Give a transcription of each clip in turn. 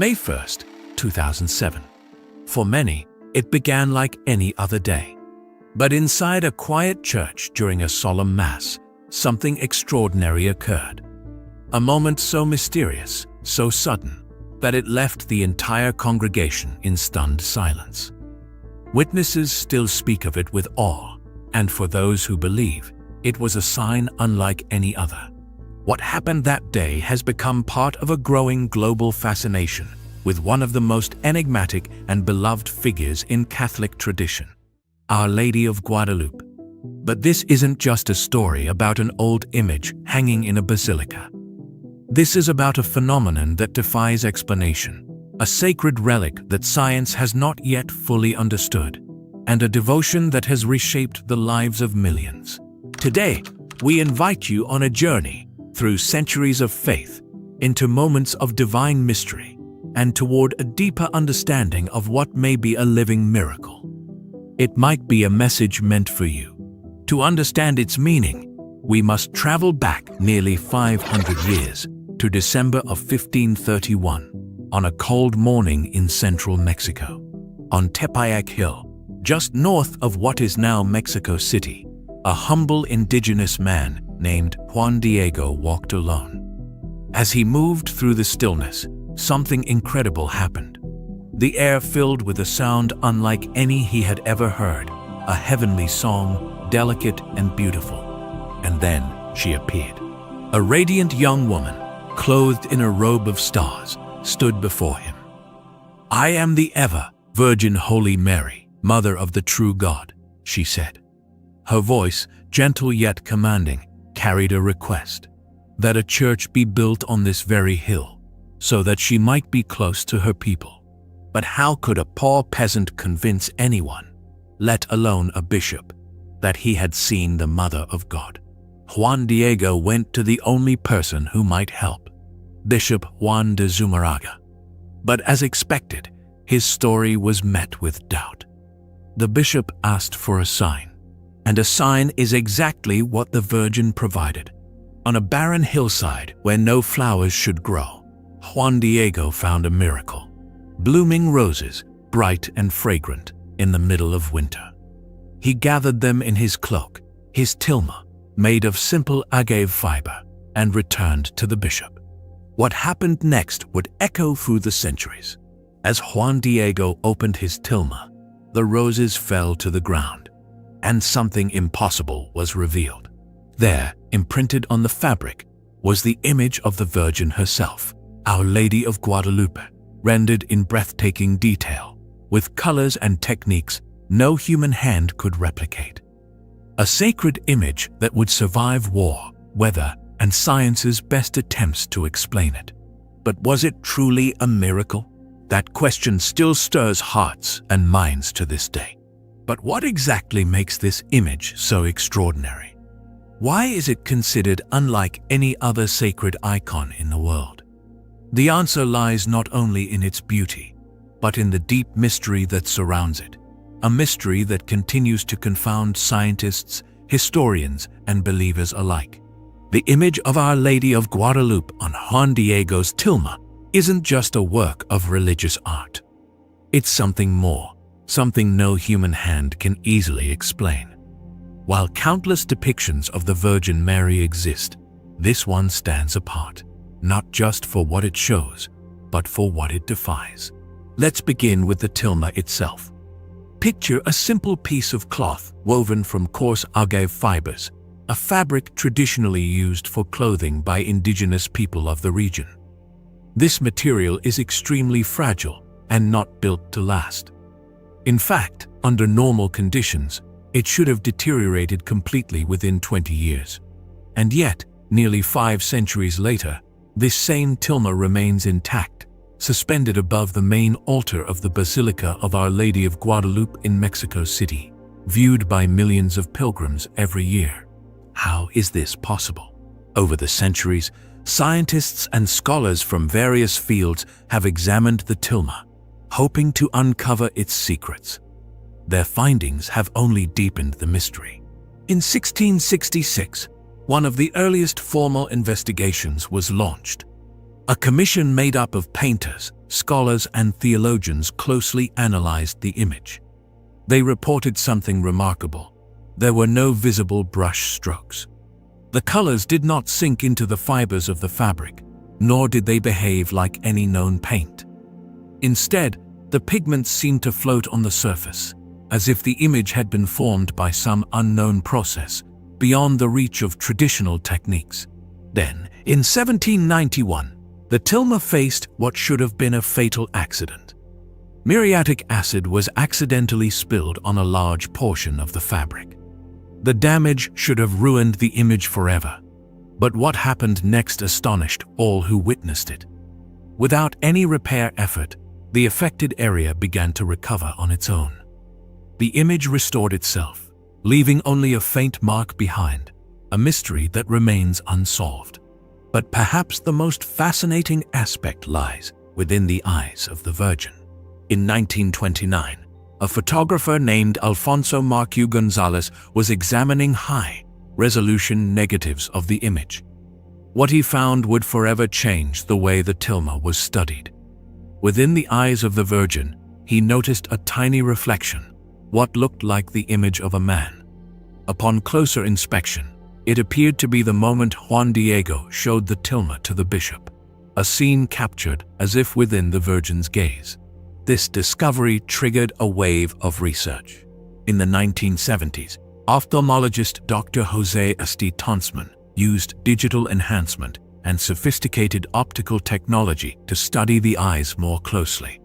May 1st, 2007. For many, it began like any other day. But inside a quiet church during a solemn mass, something extraordinary occurred. A moment so mysterious, so sudden, that it left the entire congregation in stunned silence. Witnesses still speak of it with awe, and for those who believe, it was a sign unlike any other. What happened that day has become part of a growing global fascination with one of the most enigmatic and beloved figures in Catholic tradition, Our Lady of Guadalupe. But this isn't just a story about an old image hanging in a basilica. This is about a phenomenon that defies explanation, a sacred relic that science has not yet fully understood, and a devotion that has reshaped the lives of millions. Today, we invite you on a journey through centuries of faith, into moments of divine mystery, and toward a deeper understanding of what may be a living miracle. It might be a message meant for you. To understand its meaning, we must travel back nearly 500 years to December of 1531, on a cold morning in central Mexico. On Tepeyac Hill, just north of what is now Mexico City, a humble indigenous man named Juan Diego walked alone. As he moved through the stillness, something incredible happened. The air filled with a sound unlike any he had ever heard, a heavenly song, delicate and beautiful. And then she appeared. A radiant young woman, clothed in a robe of stars, stood before him. "I am the ever-Virgin Holy Mary, Mother of the true God," she said. Her voice, gentle yet commanding, carried a request that a church be built on this very hill, so that she might be close to her people. But how could a poor peasant convince anyone, let alone a bishop, that he had seen the Mother of God? Juan Diego went to the only person who might help, Bishop Juan de Zumárraga. But as expected, his story was met with doubt. The bishop asked for a sign, and a sign is exactly what the Virgin provided. On a barren hillside where no flowers should grow, Juan Diego found a miracle: blooming roses, bright and fragrant, in the middle of winter. He gathered them in his cloak, his tilma, made of simple agave fiber, and returned to the bishop. What happened next would echo through the centuries. As Juan Diego opened his tilma, the roses fell to the ground, and something impossible was revealed. There, imprinted on the fabric, was the image of the Virgin herself, Our Lady of Guadalupe, rendered in breathtaking detail, with colors and techniques no human hand could replicate. A sacred image that would survive war, weather, and science's best attempts to explain it. But was it truly a miracle? That question still stirs hearts and minds to this day. But what exactly makes this image so extraordinary? Why is it considered unlike any other sacred icon in the world? The answer lies not only in its beauty, but in the deep mystery that surrounds it, a mystery that continues to confound scientists, historians, and believers alike. The image of Our Lady of Guadalupe on Juan Diego's tilma isn't just a work of religious art. It's something more, something no human hand can easily explain. While countless depictions of the Virgin Mary exist, this one stands apart, not just for what it shows, but for what it defies. Let's begin with the tilma itself. Picture a simple piece of cloth woven from coarse agave fibers, a fabric traditionally used for clothing by indigenous people of the region. This material is extremely fragile and not built to last. In fact, under normal conditions, it should have deteriorated completely within 20 years. And yet, nearly 5 centuries later, this same tilma remains intact, suspended above the main altar of the Basilica of Our Lady of Guadalupe in Mexico City, viewed by millions of pilgrims every year. How is this possible? Over the centuries, scientists and scholars from various fields have examined the tilma, hoping to uncover its secrets. Their findings have only deepened the mystery. In 1666, one of the earliest formal investigations was launched. A commission made up of painters, scholars, and theologians closely analyzed the image. They reported something remarkable. There were no visible brush strokes. The colors did not sink into the fibers of the fabric, nor did they behave like any known paint. Instead, the pigments seemed to float on the surface, as if the image had been formed by some unknown process beyond the reach of traditional techniques. Then, in 1791, the tilma faced what should have been a fatal accident. Muriatic acid was accidentally spilled on a large portion of the fabric. The damage should have ruined the image forever, but what happened next astonished all who witnessed it. Without any repair effort, the affected area began to recover on its own. The image restored itself, leaving only a faint mark behind, a mystery that remains unsolved. But perhaps the most fascinating aspect lies within the eyes of the Virgin. In 1929, a photographer named Alfonso Marcu Gonzalez was examining high-resolution negatives of the image. What he found would forever change the way the tilma was studied. Within the eyes of the Virgin, he noticed a tiny reflection, what looked like the image of a man. Upon closer inspection, it appeared to be the moment Juan Diego showed the tilma to the bishop, a scene captured as if within the Virgin's gaze. This discovery triggered a wave of research. In the 1970s, ophthalmologist Dr. Jose Asti Tonsman used digital enhancement and sophisticated optical technology to study the eyes more closely.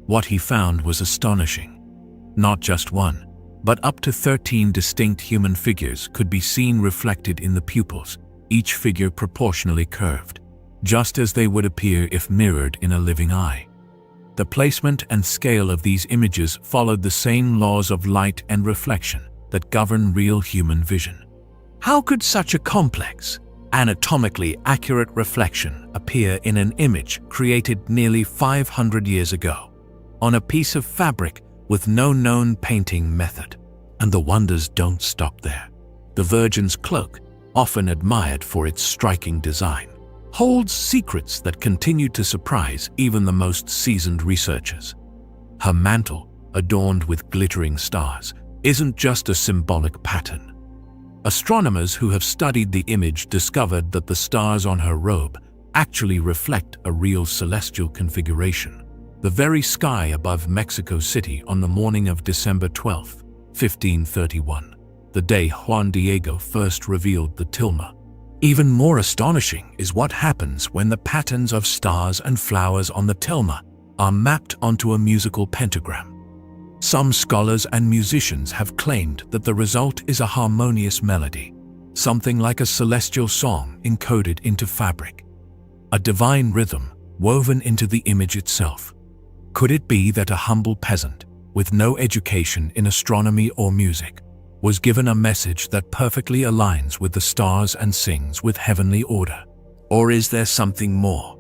What he found was astonishing. Not just one, but up to 13 distinct human figures could be seen reflected in the pupils, each figure proportionally curved, just as they would appear if mirrored in a living eye. The placement and scale of these images followed the same laws of light and reflection that govern real human vision. How could such a complex, anatomically accurate reflection appear in an image created nearly 500 years ago, on a piece of fabric with no known painting method? And the wonders don't stop there. The Virgin's cloak, often admired for its striking design, holds secrets that continue to surprise even the most seasoned researchers. Her mantle, adorned with glittering stars, isn't just a symbolic pattern. Astronomers who have studied the image discovered that the stars on her robe actually reflect a real celestial configuration. The very sky above Mexico City on the morning of December 12, 1531, the day Juan Diego first revealed the tilma. Even more astonishing is what happens when the patterns of stars and flowers on the tilma are mapped onto a musical pentagram. Some scholars and musicians have claimed that the result is a harmonious melody, something like a celestial song encoded into fabric, a divine rhythm woven into the image itself. Could it be that a humble peasant, with no education in astronomy or music, was given a message that perfectly aligns with the stars and sings with heavenly order? Or is there something more?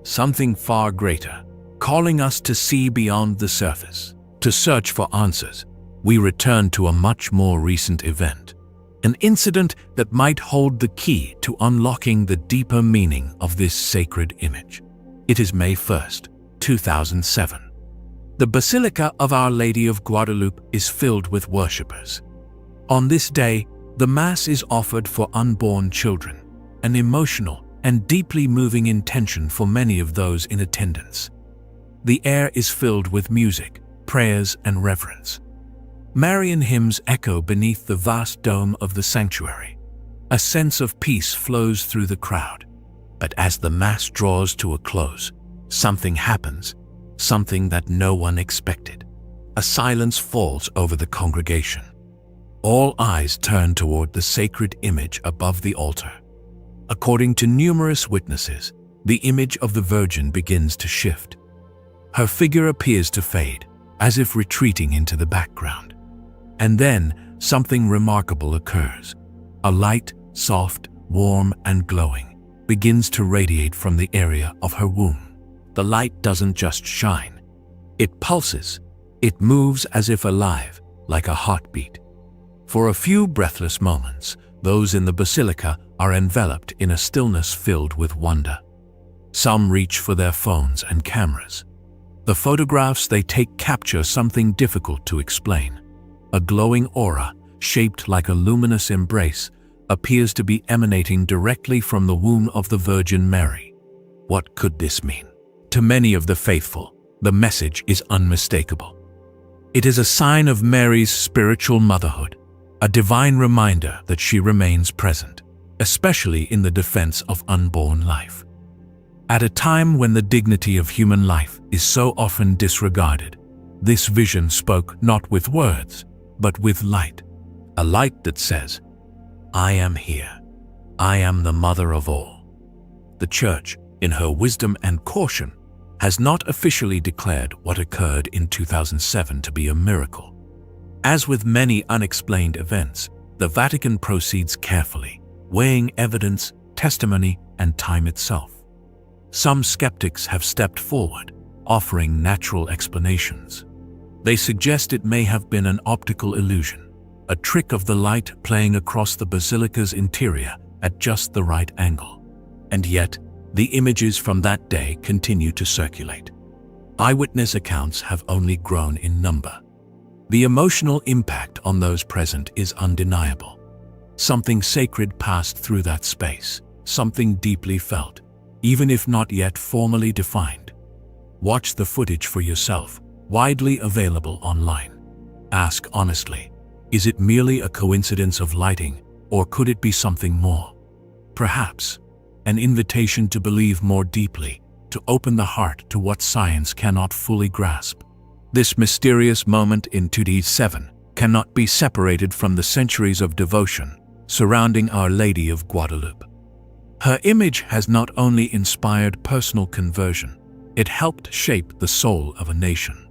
Something far greater, calling us to see beyond the surface? To search for answers, we return to a much more recent event, an incident that might hold the key to unlocking the deeper meaning of this sacred image. It is May 1st, 2007. The Basilica of Our Lady of Guadalupe is filled with worshippers. On this day, the Mass is offered for unborn children, an emotional and deeply moving intention for many of those in attendance. The air is filled with music, prayers, and reverence. Marian hymns echo beneath the vast dome of the sanctuary. A sense of peace flows through the crowd. But as the Mass draws to a close, something happens, something that no one expected. A silence falls over the congregation. All eyes turn toward the sacred image above the altar. According to numerous witnesses, the image of the Virgin begins to shift. Her figure appears to fade, as if retreating into the background. And then something remarkable occurs. A light, soft, warm, and glowing, begins to radiate from the area of her womb. The light doesn't just shine. It pulses. It moves as if alive, like a heartbeat. For a few breathless moments, those in the basilica are enveloped in a stillness filled with wonder. Some reach for their phones and cameras. The photographs they take capture something difficult to explain. A glowing aura, shaped like a luminous embrace, appears to be emanating directly from the womb of the Virgin Mary. What could this mean? To many of the faithful, the message is unmistakable. It is a sign of Mary's spiritual motherhood, a divine reminder that she remains present, especially in the defense of unborn life. At a time when the dignity of human life is so often disregarded, this vision spoke not with words, but with light. A light that says, "I am here. I am the mother of all." The Church, in her wisdom and caution, has not officially declared what occurred in 2007 to be a miracle. As with many unexplained events, the Vatican proceeds carefully, weighing evidence, testimony, and time itself. Some skeptics have stepped forward, offering natural explanations. They suggest it may have been an optical illusion, a trick of the light playing across the basilica's interior at just the right angle. And yet, the images from that day continue to circulate. Eyewitness accounts have only grown in number. The emotional impact on those present is undeniable. Something sacred passed through that space, something deeply felt, even if not yet formally defined. Watch the footage for yourself, widely available online. Ask honestly, is it merely a coincidence of lighting, or could it be something more? Perhaps an invitation to believe more deeply, to open the heart to what science cannot fully grasp. This mysterious moment in 2007 cannot be separated from the centuries of devotion surrounding Our Lady of Guadalupe. Her image has not only inspired personal conversion, it helped shape the soul of a nation.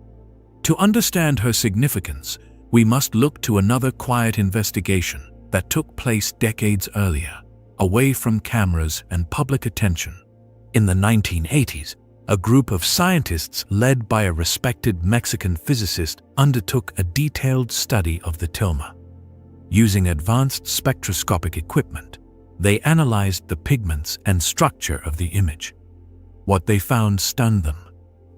To understand her significance, we must look to another quiet investigation that took place decades earlier, away from cameras and public attention. In the 1980s, a group of scientists led by a respected Mexican physicist undertook a detailed study of the tilma. Using advanced spectroscopic equipment, they analyzed the pigments and structure of the image. What they found stunned them.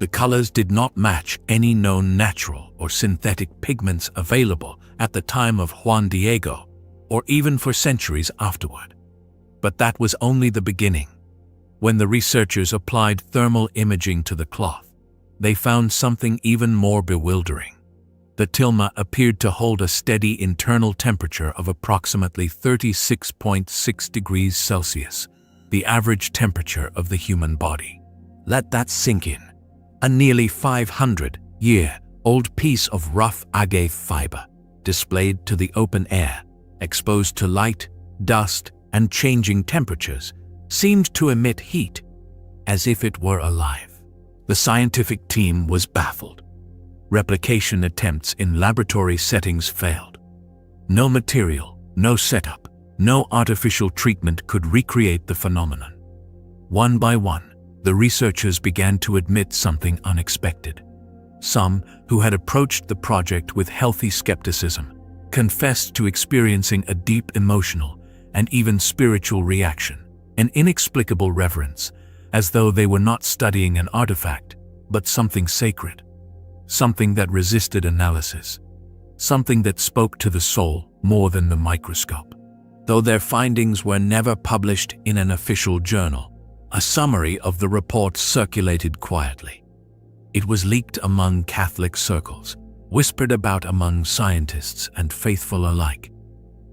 The colors did not match any known natural or synthetic pigments available at the time of Juan Diego, or even for centuries afterward. But that was only the beginning. When the researchers applied thermal imaging to the cloth, they found something even more bewildering. The tilma appeared to hold a steady internal temperature of approximately 36.6 degrees Celsius, the average temperature of the human body. Let that sink in. A nearly 500-year-old piece of rough agave fiber, displayed to the open air, exposed to light, dust, and changing temperatures, seemed to emit heat, as if it were alive. The scientific team was baffled. Replication attempts in laboratory settings failed. No material, no setup, no artificial treatment could recreate the phenomenon. One by one, the researchers began to admit something unexpected. Some, who had approached the project with healthy skepticism, confessed to experiencing a deep emotional and even spiritual reaction, an inexplicable reverence, as though they were not studying an artifact, but something sacred. Something that resisted analysis, something that spoke to the soul more than the microscope. Though their findings were never published in an official journal, a summary of the report circulated quietly. It was leaked among Catholic circles, whispered about among scientists and faithful alike,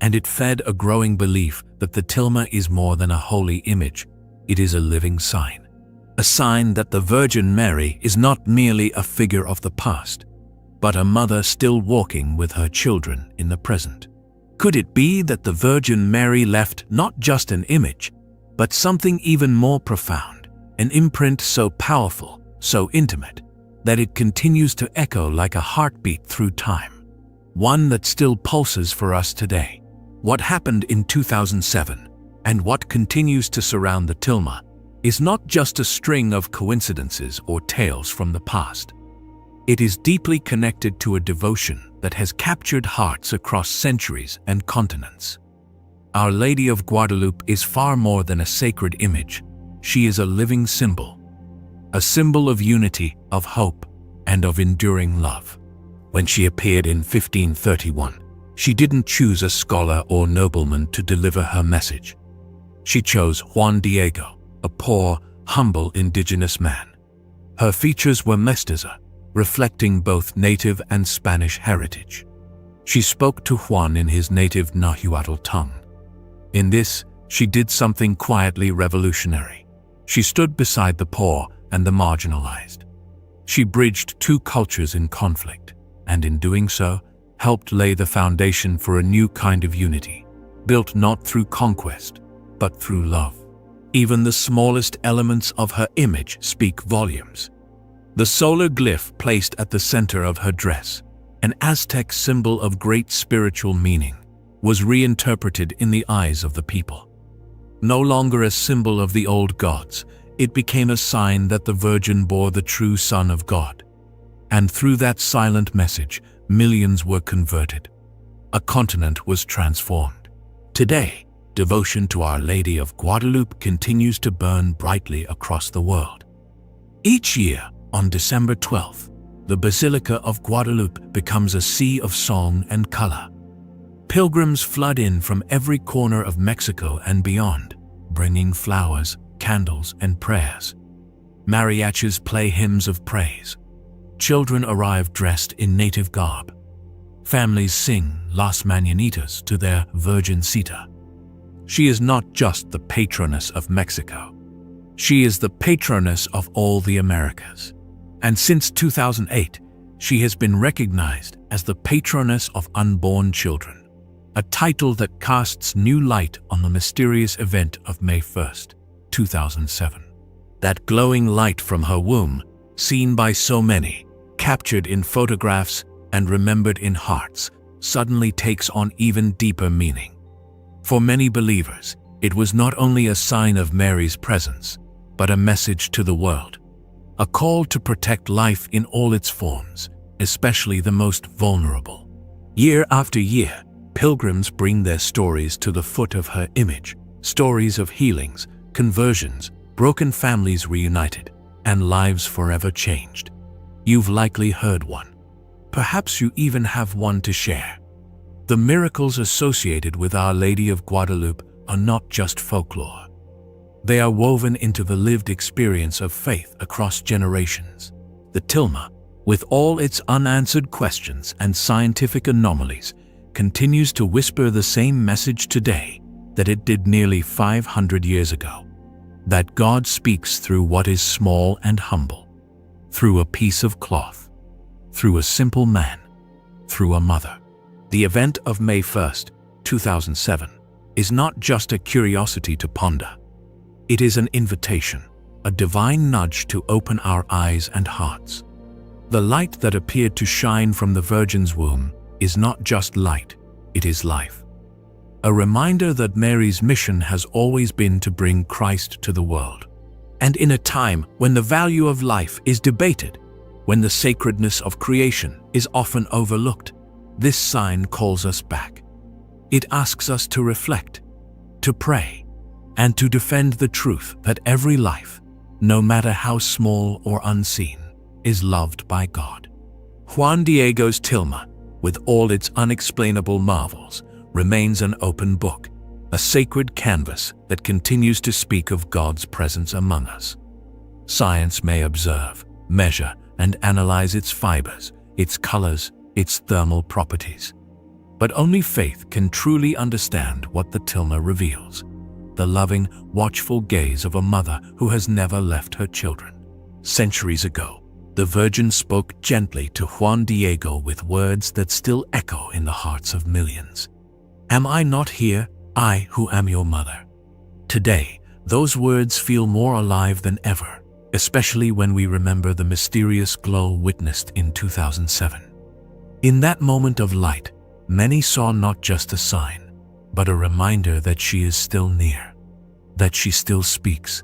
and it fed a growing belief that the tilma is more than a holy image, it is a living sign. A sign that the Virgin Mary is not merely a figure of the past, but a mother still walking with her children in the present. Could it be that the Virgin Mary left not just an image, but something even more profound, an imprint so powerful, so intimate, that it continues to echo like a heartbeat through time, one that still pulses for us today? What happened in 2007, and what continues to surround the tilma, is not just a string of coincidences or tales from the past. It is deeply connected to a devotion that has captured hearts across centuries and continents. Our Lady of Guadalupe is far more than a sacred image. she is a living symbol, a symbol of unity, of hope, and of enduring love. When she appeared in 1531, she didn't choose a scholar or nobleman to deliver her message. She chose Juan Diego, a poor, humble indigenous man. Her features were mestiza, reflecting both native and Spanish heritage. She spoke to Juan in his native Nahuatl tongue. In this, she did something quietly revolutionary. She stood beside the poor and the marginalized. She bridged two cultures in conflict, and in doing so, helped lay the foundation for a new kind of unity, built not through conquest, but through love. Even the smallest elements of her image speak volumes. The solar glyph placed at the center of her dress, an Aztec symbol of great spiritual meaning, was reinterpreted in the eyes of the people. No longer a symbol of the old gods, it became a sign that the Virgin bore the true Son of God. And through that silent message, millions were converted. A continent was transformed. Today, devotion to Our Lady of Guadalupe continues to burn brightly across the world. Each year, on December 12th, the Basilica of Guadalupe becomes a sea of song and color. Pilgrims flood in from every corner of Mexico and beyond, bringing flowers, candles, and prayers. Mariachis play hymns of praise. Children arrive dressed in native garb. Families sing Las Mañanitas to their Virgencita. She is not just the patroness of Mexico. She is the patroness of all the Americas. And since 2008, she has been recognized as the patroness of unborn children, a title that casts new light on the mysterious event of May 1st, 2007. That glowing light from her womb, seen by so many, captured in photographs and remembered in hearts, suddenly takes on even deeper meaning. For many believers, it was not only a sign of Mary's presence, but a message to the world, a call to protect life in all its forms, especially the most vulnerable. Year after year, pilgrims bring their stories to the foot of her image, stories of healings, conversions, broken families reunited, and lives forever changed. You've likely heard one. Perhaps you even have one to share. The miracles associated with Our Lady of Guadalupe are not just folklore. They are woven into the lived experience of faith across generations. The tilma, with all its unanswered questions and scientific anomalies, continues to whisper the same message today that it did nearly 500 years ago. That God speaks through what is small and humble, through a piece of cloth, through a simple man, through a mother. The event of May 1st, 2007, is not just a curiosity to ponder. It is an invitation, a divine nudge to open our eyes and hearts. The light that appeared to shine from the Virgin's womb is not just light, it is life. A reminder that Mary's mission has always been to bring Christ to the world. And in a time when the value of life is debated, when the sacredness of creation is often overlooked, this sign calls us back. It asks us to reflect, to pray, and to defend the truth that every life, no matter how small or unseen, is loved by God. Juan Diego's tilma, with all its unexplainable marvels, remains an open book, a sacred canvas that continues to speak of God's presence among us. Science may observe, measure, and analyze its fibers, its colors, its thermal properties. But only faith can truly understand what the tilma reveals, the loving, watchful gaze of a mother who has never left her children. Centuries ago, the Virgin spoke gently to Juan Diego with words that still echo in the hearts of millions. "Am I not here, I who am your mother?" Today, those words feel more alive than ever, especially when we remember the mysterious glow witnessed in 2007. In that moment of light, many saw not just a sign, but a reminder that she is still near, that she still speaks,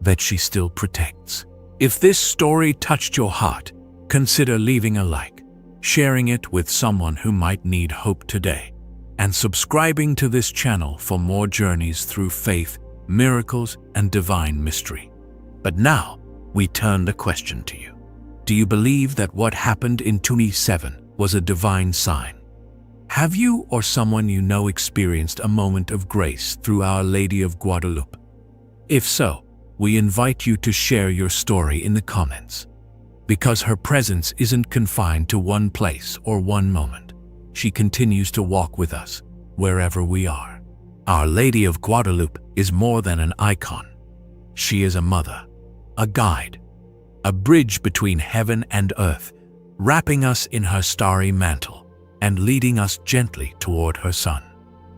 that she still protects. If this story touched your heart, consider leaving a like, sharing it with someone who might need hope today, and subscribing to this channel for more journeys through faith, miracles, and divine mystery. But now, we turn the question to you. Do you believe that what happened in 27 was a divine sign? Have you or someone you know experienced a moment of grace through Our Lady of Guadalupe? If so, we invite you to share your story in the comments. Because her presence isn't confined to one place or one moment. She continues to walk with us wherever we are. Our Lady of Guadalupe is more than an icon. She is a mother, a guide, a bridge between heaven and earth, wrapping us in her starry mantle and leading us gently toward her Son.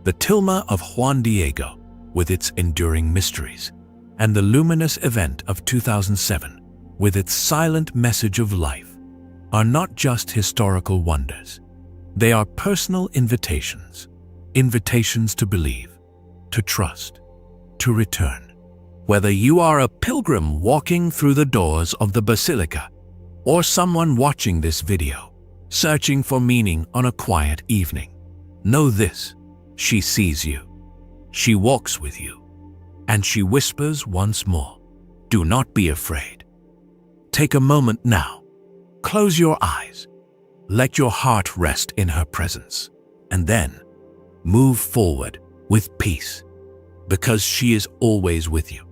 The tilma of Juan Diego, with its enduring mysteries, and the luminous event of 2007, with its silent message of life, are not just historical wonders. They are personal invitations, invitations to believe, to trust, to return. Whether you are a pilgrim walking through the doors of the basilica, or someone watching this video, searching for meaning on a quiet evening, know this: she sees you, she walks with you, and she whispers once more, do not be afraid. Take a moment now, close your eyes, let your heart rest in her presence, and then move forward with peace, because she is always with you.